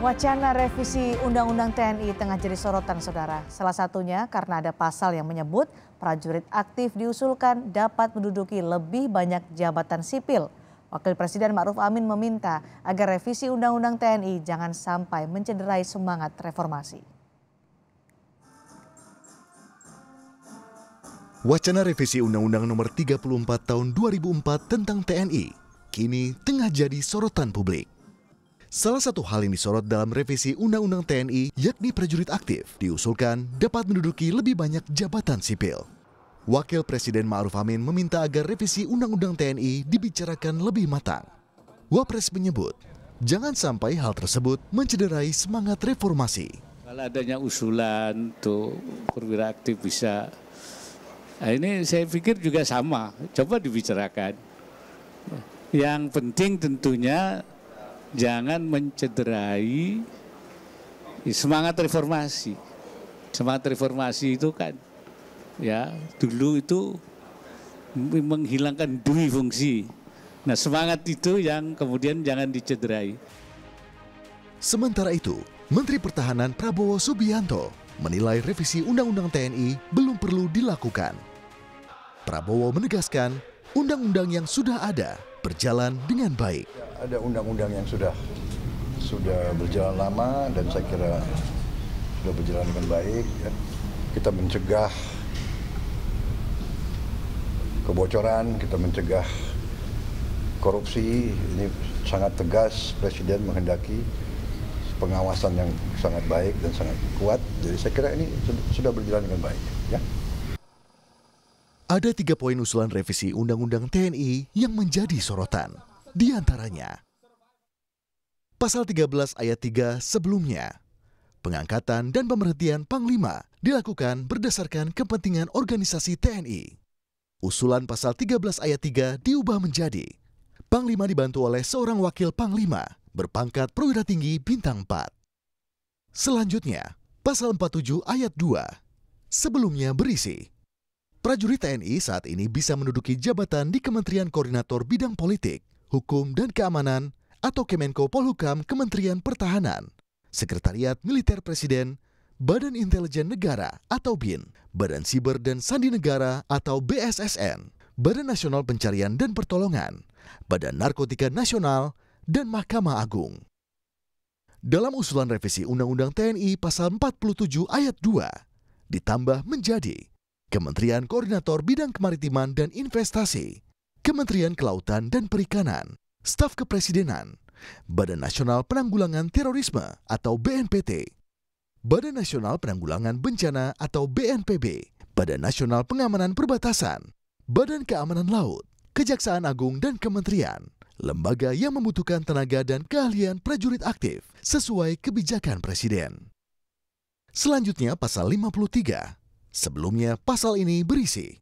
Wacana revisi Undang-Undang TNI tengah jadi sorotan, saudara. Salah satunya karena ada pasal yang menyebut prajurit aktif diusulkan dapat menduduki lebih banyak jabatan sipil. Wakil Presiden Ma'ruf Amin meminta agar revisi Undang-Undang TNI jangan sampai mencederai semangat reformasi. Wacana revisi Undang-Undang Nomor 34 Tahun 2004 tentang TNI kini tengah jadi sorotan publik. Salah satu hal yang disorot dalam revisi Undang-Undang TNI yakni prajurit aktif diusulkan dapat menduduki lebih banyak jabatan sipil. Wakil Presiden Ma'ruf Amin meminta agar revisi Undang-Undang TNI dibicarakan lebih matang. Wapres menyebut, jangan sampai hal tersebut mencederai semangat reformasi. Kalau adanya usulan untuk perwira aktif bisa, nah ini saya pikir juga sama, coba dibicarakan. Yang penting tentunya jangan mencederai semangat reformasi. Semangat reformasi itu kan, ya dulu itu menghilangkan dui fungsi. Nah semangat itu yang kemudian jangan dicederai. Sementara itu, Menteri Pertahanan Prabowo Subianto menilai revisi Undang-Undang TNI belum perlu dilakukan. Prabowo menegaskan, undang-undang yang sudah ada berjalan dengan baik. Ada undang-undang yang sudah berjalan lama dan saya kira sudah berjalan dengan baik. Kita mencegah kebocoran, kita mencegah korupsi. Ini sangat tegas Presiden menghendaki pengawasan yang sangat baik dan sangat kuat. Jadi saya kira ini sudah berjalan dengan baik. Ya. Ada 3 poin usulan revisi Undang-Undang TNI yang menjadi sorotan. Di antaranya, Pasal 13 ayat 3 sebelumnya, pengangkatan dan pemberhentian Panglima dilakukan berdasarkan kepentingan organisasi TNI. Usulan Pasal 13 ayat 3 diubah menjadi, Panglima dibantu oleh seorang wakil Panglima berpangkat perwira tinggi bintang 4. Selanjutnya, Pasal 47 ayat 2, sebelumnya berisi, prajurit TNI saat ini bisa menduduki jabatan di Kementerian Koordinator Bidang Politik, Hukum dan Keamanan atau Kemenko Polhukam Kementerian Pertahanan, Sekretariat Militer Presiden, Badan Intelijen Negara atau BIN, Badan Siber dan Sandi Negara atau BSSN, Badan Nasional Pencarian dan Pertolongan, Badan Narkotika Nasional, dan Mahkamah Agung. Dalam usulan revisi Undang-Undang TNI Pasal 47 ayat 2, ditambah menjadi Kementerian Koordinator Bidang Kemaritiman dan Investasi, Kementerian Kelautan dan Perikanan, Staf Kepresidenan, Badan Nasional Penanggulangan Terorisme atau BNPT, Badan Nasional Penanggulangan Bencana atau BNPB, Badan Nasional Pengamanan Perbatasan, Badan Keamanan Laut, Kejaksaan Agung dan Kementerian, lembaga yang membutuhkan tenaga dan keahlian prajurit aktif sesuai kebijakan Presiden. Selanjutnya Pasal 53. Sebelumnya pasal ini berisi,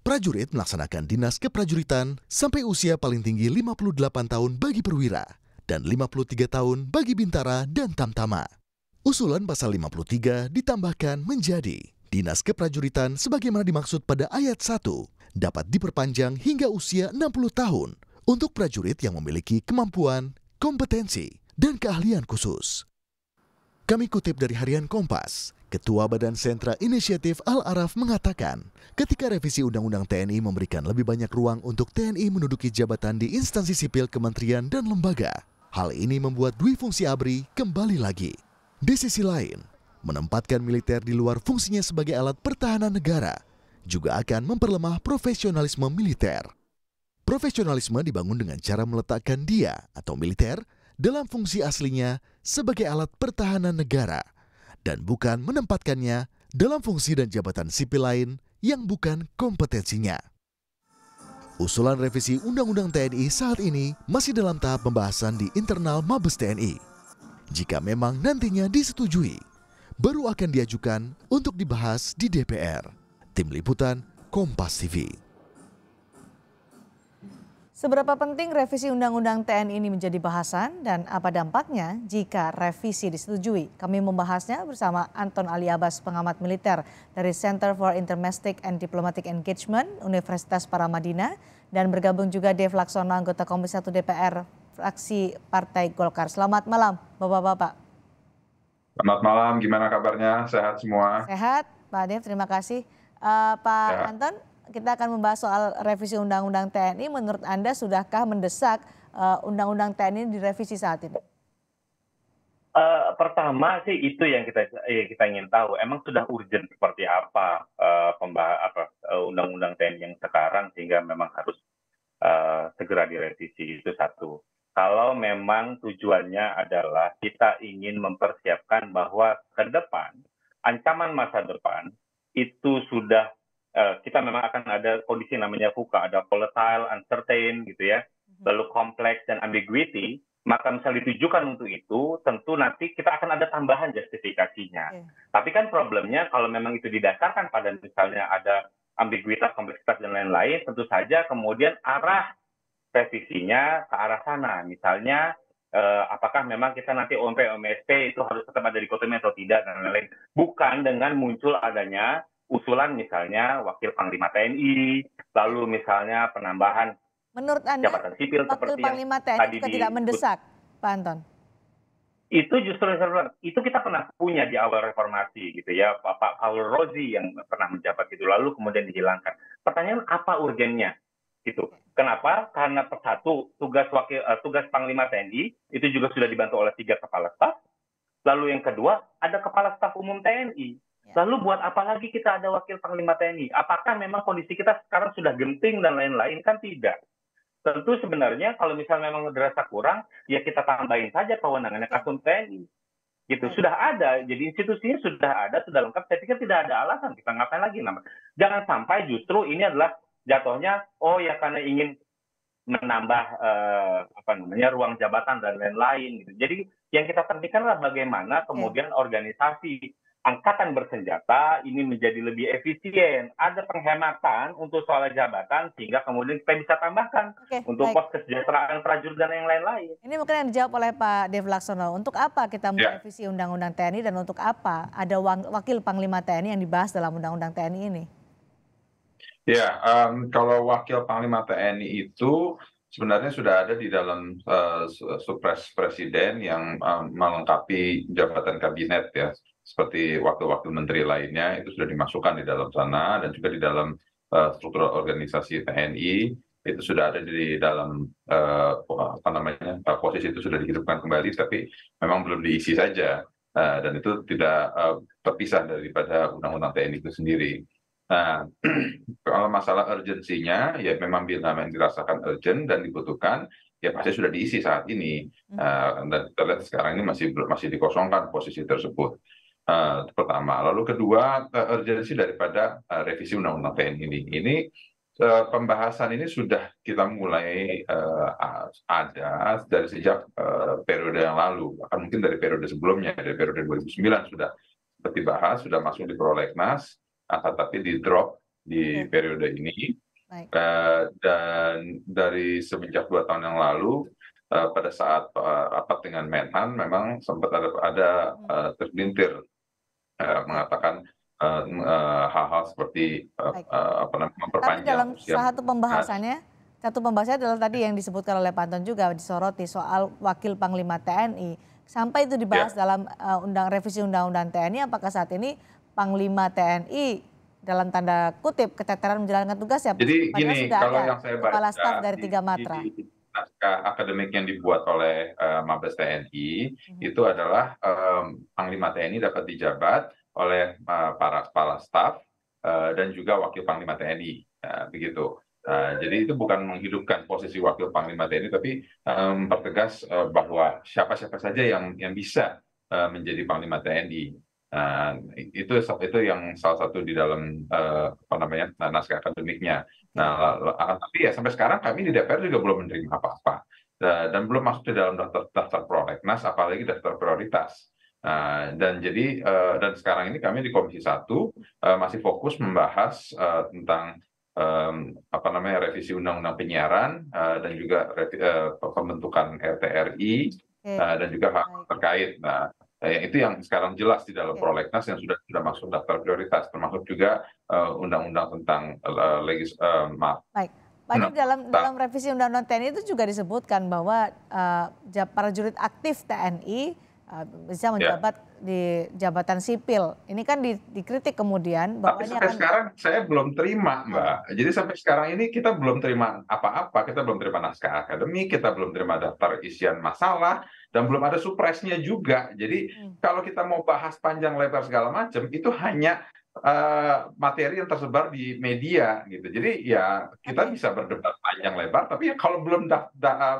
prajurit melaksanakan dinas keprajuritan sampai usia paling tinggi 58 tahun bagi perwira dan 53 tahun bagi bintara dan tamtama. Usulan Pasal 53 ditambahkan menjadi, dinas keprajuritan sebagaimana dimaksud pada ayat 1 dapat diperpanjang hingga usia 60 tahun untuk prajurit yang memiliki kemampuan, kompetensi, dan keahlian khusus. Kami kutip dari Harian Kompas, Ketua Badan Sentra Inisiatif Al-Araf mengatakan, ketika revisi Undang-Undang TNI memberikan lebih banyak ruang untuk TNI menduduki jabatan di instansi sipil kementerian dan lembaga, hal ini membuat dui fungsi ABRI kembali lagi. Di sisi lain, menempatkan militer di luar fungsinya sebagai alat pertahanan negara juga akan memperlemah profesionalisme militer. Profesionalisme dibangun dengan cara meletakkan dia atau militer dalam fungsi aslinya sebagai alat pertahanan negara dan bukan menempatkannya dalam fungsi dan jabatan sipil lain yang bukan kompetensinya. Usulan revisi Undang-Undang TNI saat ini masih dalam tahap pembahasan di internal Mabes TNI. Jika memang nantinya disetujui, baru akan diajukan untuk dibahas di DPR. Tim Liputan, Kompas TV. Seberapa penting revisi Undang-Undang TNI ini menjadi bahasan dan apa dampaknya jika revisi disetujui? Kami membahasnya bersama Anton Ali Abbas, pengamat militer dari Center for Intermestic and Diplomatic Engagement, Universitas Paramadina, dan bergabung juga Dev Laksono, anggota Komisi 1 DPR, fraksi Partai Golkar. Selamat malam, Bapak-Bapak. Selamat malam, gimana kabarnya? Sehat semua? Sehat, Pak Dev, terima kasih. Pak Ya. Anton, kita akan membahas soal revisi Undang-Undang TNI. Menurut Anda, sudahkah mendesak Undang-Undang TNI direvisi saat ini? Pertama sih itu yang kita ingin tahu. Emang sudah urgent seperti apa Undang-Undang TNI yang sekarang sehingga memang harus segera direvisi, itu satu. Kalau memang tujuannya adalah kita ingin mempersiapkan bahwa ke depan, ancaman masa depan itu sudah kita memang akan ada kondisi namanya VUCA, ada volatile, uncertain gitu ya, lalu kompleks dan ambiguity, maka misalnya ditujukan untuk itu, tentu nanti kita akan ada tambahan justifikasinya. Tapi kan problemnya kalau memang itu didasarkan pada misalnya ada ambiguitas, kompleksitas dan lain-lain, tentu saja kemudian arah revisinya ke arah sana. Misalnya apakah memang kita nanti OMP, OMSP itu harus tetap ada dikotomi atau tidak dan lain-lain. Bukan dengan muncul adanya usulan misalnya Wakil Panglima TNI, lalu misalnya penambahan Menurut Anda, jabatan sipil Wakil seperti Panglima yang TNI tadi juga tidak mendesak, Pak Anton? Itu justru itu kita pernah punya di awal reformasi gitu ya, Pak Paul Rozi yang pernah menjabat itu lalu kemudian dihilangkan. Pertanyaan apa urgennya? Gitu. Kenapa? Karena satu, tugas Panglima TNI itu juga sudah dibantu oleh 3 kepala staf. Lalu yang kedua, ada kepala staf umum TNI. Lalu buat apa lagi kita ada wakil Panglima TNI? Apakah memang kondisi kita sekarang sudah genting dan lain-lain? Kan tidak. Tentu sebenarnya kalau misalnya memang dirasa kurang, ya kita tambahin saja kewenangannya Kasum TNI. Gitu. Sudah ada, jadi institusinya sudah ada, sudah lengkap. Saya pikir tidak ada alasan kita ngapain lagi. Jangan sampai justru ini adalah jatuhnya, oh ya karena ingin menambah ruang jabatan dan lain-lain. Gitu. Jadi yang kita pentingkan adalah bagaimana kemudian organisasi angkatan bersenjata ini menjadi lebih efisien. Ada penghematan untuk soal jabatan sehingga kemudian kita bisa tambahkan untuk pos kesejahteraan prajurit dan yang lain-lain. Ini mungkin yang dijawab oleh Pak Dev Laksono. Untuk apa kita merevisi Undang-Undang TNI dan untuk apa ada Wakil Panglima TNI yang dibahas dalam Undang-Undang TNI ini? Ya, kalau Wakil Panglima TNI itu sebenarnya sudah ada di dalam Supres Presiden yang melengkapi jabatan kabinet ya, seperti wakil-wakil menteri lainnya itu sudah dimasukkan di dalam sana dan juga di dalam struktur organisasi TNI itu sudah ada di dalam posisi itu sudah dihidupkan kembali, tapi memang belum diisi saja dan itu tidak terpisah daripada Undang-Undang TNI itu sendiri. Nah, kalau masalah urgensinya, ya memang bila yang dirasakan urgent dan dibutuhkan, ya pasti sudah diisi saat ini. Dan kita lihat sekarang ini masih dikosongkan posisi tersebut. Pertama, lalu kedua, urgensi daripada revisi Undang-Undang TNI ini. Ini pembahasan ini sudah kita mulai ada dari sejak periode yang lalu, bahkan mungkin dari periode sebelumnya, dari periode 2009 sudah seperti bahas, sudah masuk di prolegnas. Tapi di drop di periode ini. Dan dari semenjak 2 tahun yang lalu pada saat rapat dengan Menhan memang sempat ada tergelintir mengatakan hal-hal seperti memperpanjang. Tapi dalam satu pembahasannya adalah tadi yang disebutkan oleh Pak Anton juga disoroti soal Wakil Panglima TNI. Sampai itu dibahas dalam revisi Undang-Undang TNI, apakah saat ini Panglima TNI dalam tanda kutip keteteran menjalankan tugasnya? Jadi gini, kalau yang saya baca kepala staf dari 3 matra. Di naskah akademik yang dibuat oleh Mabes TNI itu adalah Panglima TNI dapat dijabat oleh para kepala staf dan juga Wakil Panglima TNI, begitu. Jadi itu bukan menghidupkan posisi Wakil Panglima TNI, tapi mempertegas bahwa siapa-siapa saja yang bisa menjadi Panglima TNI. Itu yang salah satu di dalam naskah akademiknya. Tapi ya sampai sekarang kami di DPR juga belum menerima apa-apa dan belum masuk di dalam daftar prolegnas, apalagi daftar prioritas. Dan sekarang ini kami di Komisi 1 masih fokus membahas tentang revisi Undang-Undang Penyiaran dan juga pembentukan RTRI dan juga hak terkait. Itu yang sekarang jelas di dalam prolegnas yang sudah masuk daftar prioritas, termasuk juga undang-undang tentang Baik, Pak Dev, dalam revisi Undang-Undang TNI itu juga disebutkan bahwa prajurit aktif TNI bisa menjabat di jabatan sipil. Ini kan dikritik kemudian bahwa Tapi ini sampai akan sekarang saya belum terima, Mbak. Jadi sampai sekarang ini kita belum terima apa-apa, kita belum terima naskah akademik, kita belum terima daftar isian masalah, dan belum ada supresnya juga. Jadi kalau kita mau bahas panjang lebar segala macam, itu hanya materi yang tersebar di media gitu. Jadi ya kita bisa berdebat panjang lebar, tapi ya kalau belum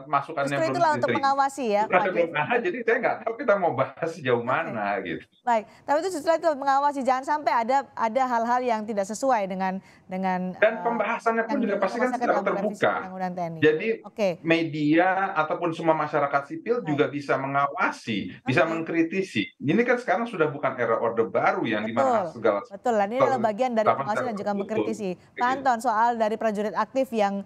masukannya justru belum itulah untuk diterima, mengawasi ya, Pak Dev. jadi saya nggak tahu kita mau bahas sejauh mana gitu. Baik, tapi itu justru itu mengawasi, jangan sampai ada hal-hal yang tidak sesuai dengan Dan pembahasannya pun juga pasti kan secara terbuka. Jadi media ataupun semua masyarakat sipil juga bisa mengawasi, bisa mengkritisi. Ini kan sekarang sudah bukan era Orde Baru yang dimana segala betul, ini adalah bagian dari pengawasan dan juga mengkritisi. Pak Anton, soal dari prajurit aktif yang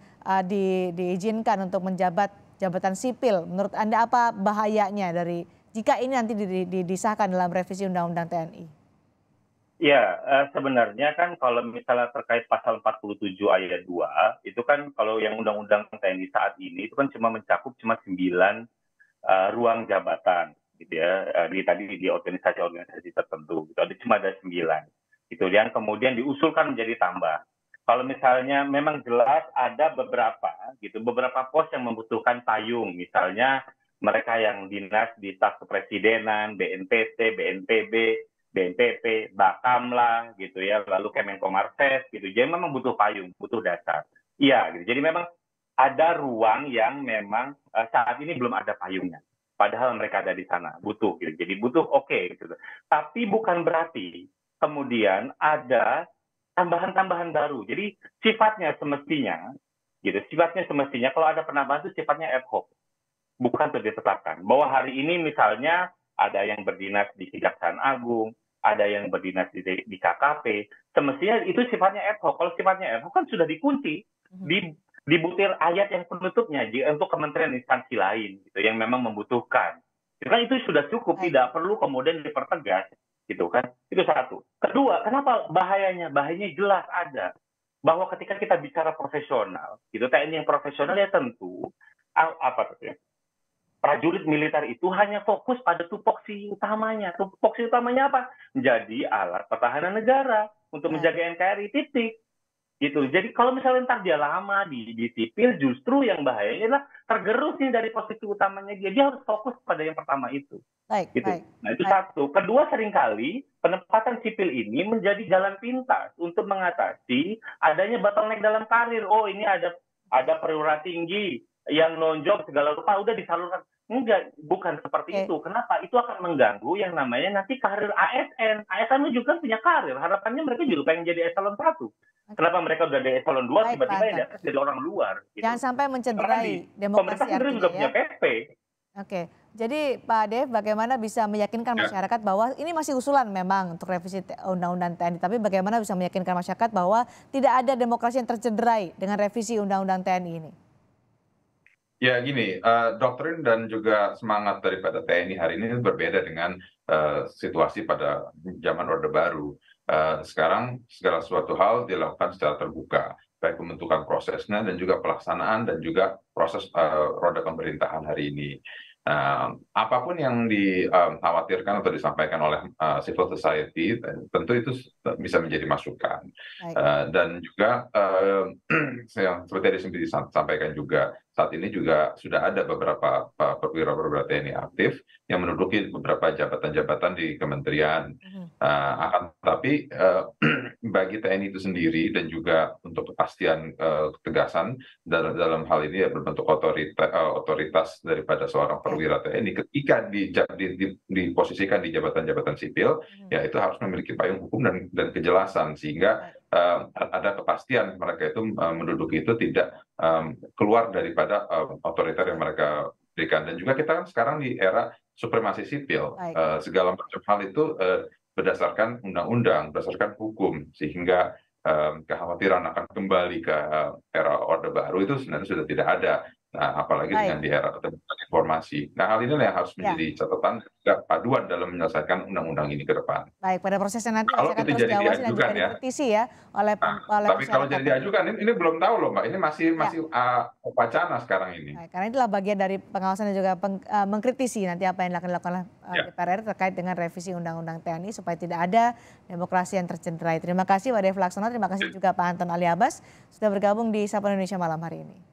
diizinkan untuk menjabat jabatan sipil, menurut Anda apa bahayanya dari jika ini nanti disahkan dalam revisi Undang-Undang TNI? Ya, sebenarnya kan kalau misalnya terkait pasal 47 ayat 2, itu kan kalau yang Undang-Undang TNI saat ini itu kan cuma mencakup 9 ruang jabatan gitu ya, tadi di organisasi-organisasi tertentu gitu. Cuma ada 9 gitu, yang kemudian diusulkan menjadi tambah. Kalau misalnya memang jelas ada beberapa pos yang membutuhkan payung, misalnya mereka yang dinas di staf kepresidenan, BNPT, BNPB, BNPP, Bakamla gitu ya, lalu Kemenkomarves gitu. Jadi memang butuh payung, butuh dasar. Iya gitu. Jadi memang ada ruang yang memang saat ini belum ada payungnya. Padahal mereka ada di sana, butuh gitu. Jadi butuh gitu. Tapi bukan berarti kemudian ada tambahan-tambahan baru. Jadi sifatnya semestinya kalau ada penambahan itu sifatnya ad hoc. Bukan sudah ditetapkan. Bahwa hari ini misalnya ada yang berdinas di Kejaksaan Agung, ada yang berdinas di KKP, semestinya itu sifatnya ad hoc. Kalau sifatnya ad hoc kan sudah dikunci di butir ayat yang penutupnya untuk kementerian instansi lain gitu, yang memang membutuhkan. Itu sudah cukup, tidak perlu kemudian dipertegas gitu kan. Itu satu. Kedua, kenapa bahayanya? Bahayanya jelas ada. Bahwa ketika kita bicara profesional, gitu, TNI yang profesional ya tentu prajurit militer itu hanya fokus pada tupoksi utamanya. Tupoksi utamanya apa? Menjadi alat pertahanan negara untuk menjaga NKRI, titik. Gitu. Jadi kalau misalnya ntar dia lama di sipil, justru yang bahayanya adalah tergerus nih dari posisi utamanya dia. Dia harus fokus pada yang pertama itu. Gitu. Nah itu satu. Kedua, seringkali penempatan sipil ini menjadi jalan pintas untuk mengatasi adanya bottleneck dalam karir. Oh ini ada perwira tinggi yang nonjok segala rupa, udah disalurkan. Enggak, bukan seperti itu. Kenapa? Itu akan mengganggu yang namanya nanti karir ASN. ASN juga punya karir. Harapannya mereka juga pengen jadi eselon 1. Kenapa mereka udah di eselon 2 tiba-tiba yang diatas jadi orang luar? Gitu. Jangan sampai mencederai demokrasi artinya juga punya PP. Oke, jadi Pak Dev bagaimana bisa meyakinkan masyarakat bahwa ini masih usulan memang untuk revisi Undang-Undang TNI, tapi bagaimana bisa meyakinkan masyarakat bahwa tidak ada demokrasi yang tercederai dengan revisi Undang-Undang TNI ini? Ya gini, doktrin dan juga semangat daripada TNI hari ini berbeda dengan situasi pada zaman Orde Baru. Sekarang segala sesuatu hal dilakukan secara terbuka, baik pembentukan prosesnya dan juga pelaksanaan dan juga proses roda pemerintahan hari ini. Apapun yang dikhawatirkan atau disampaikan oleh civil society, tentu itu bisa menjadi masukan. Dan juga seperti yang disampaikan juga, saat ini juga sudah ada beberapa perwira-perwira TNI aktif yang menduduki beberapa jabatan-jabatan di kementerian. Akan tetapi bagi TNI itu sendiri dan juga untuk kepastian ketegasan dalam hal ini ya berbentuk otoritas daripada seorang perwira TNI ketika diposisikan di jabatan-jabatan sipil, ya itu harus memiliki payung hukum dan kejelasan sehingga ada kepastian mereka itu menduduki itu tidak keluar daripada otoriter yang mereka berikan. Dan juga kita kan sekarang di era supremasi sipil, segala macam hal itu berdasarkan undang-undang, berdasarkan hukum, sehingga kekhawatiran akan kembali ke era Orde Baru itu sebenarnya sudah tidak ada. Nah, apalagi Baik. dengan di era keterbukaan informasi. Nah, hal inilah yang harus Ya. menjadi catatan dan juga paduan dalam menyelesaikan undang-undang ini ke depan. Baik, pada prosesnya nanti Kalau masih akan itu terus jadi diawasi dan diajukan juga ya. dikritisi ya oleh Nah, oleh tapi kalau jadi masyarakat. diajukan ini belum tahu loh Mbak, ini masih Ya. wacana sekarang ini. Baik, karena itulah bagian dari pengawasan dan juga mengkritisi nanti apa yang akan dilakukan oleh Ya. DPR RI terkait dengan revisi Undang-Undang TNI supaya tidak ada demokrasi yang tercederai. Terima kasih Pak Dev Laksono, terima kasih juga Pak Anton Ali Abbas sudah bergabung di Sapa Indonesia malam hari ini.